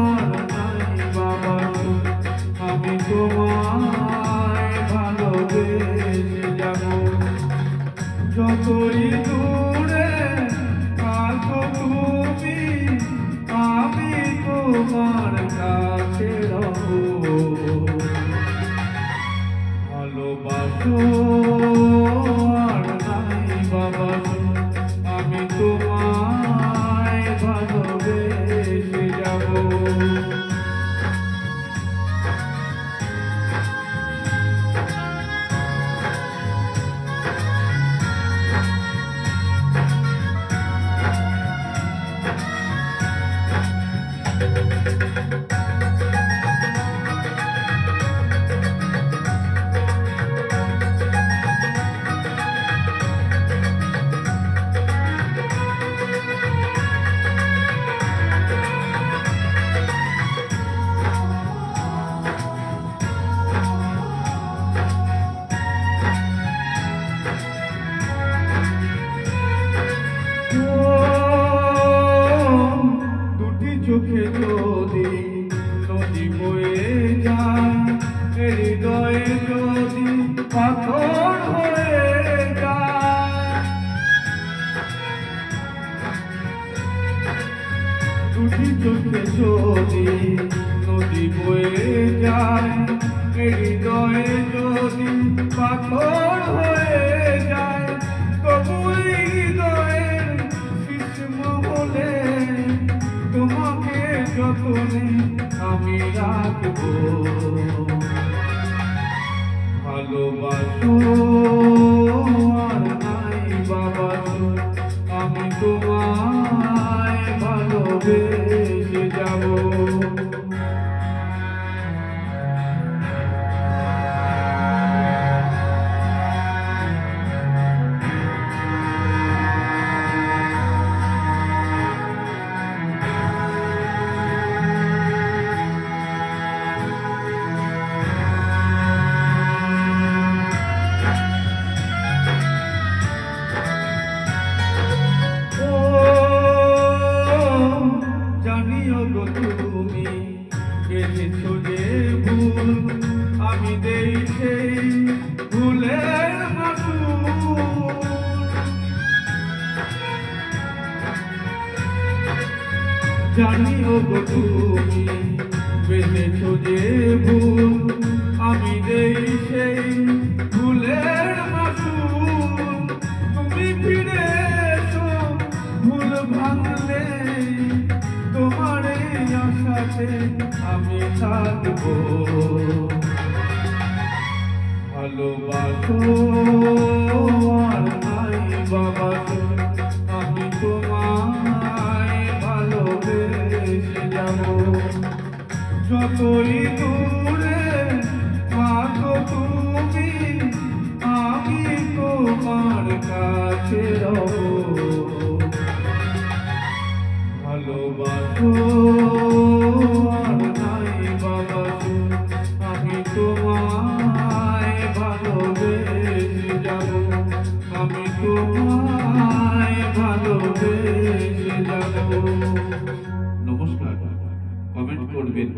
আর নাই বাবা, আমি তোমায় ভালোবেসে যাব। যতই দূরে থাকো তুমি, আমি তোমার কাছে রব। ভালোবাসো আর নাই বাবা, আমি তোমায় ভালোবেসে যাব। চোখে যদি নদী বয়ে যায়, হৃদয়ে যদি পাথর হয়ে যায়, দুটি চোখে যদি নদী বয়ে যায়, হৃদয়ে যদি পাথর হয়ে যায়, তবু হৃদয়ের শিশম হলে তোমাকে যতনে আমি রাখবো। ভালোবাসো আর নাই বাবা, আমি তোমায় ভালোবেসে যাব। জানিও গো তুমি বেঁধেছো যে ভুল, আমি দেই সেই ভুলের মাসুল। জানিও গো তুমি বেঁধেছো যে ভুল, আমি দেই সেই ভুলের মাসুল। তুমি ফিরে এসো ভুল ভাঙলে, তোমার এই আশাতে আমি থাকবো। ভালোবাসো আর নাই বাবা, আমি তোমায় ভালোবেসে যাব। যতই দূরে থাকো তুমি, আমি তোমার কাছে রব। ভালোবাসো আর নাই বাবা, আমি তোমায় ভালোবেসে যাব। আমি তোমায় ভালোবেসে যাব। নমস্কার, কমেন্ট করবেন।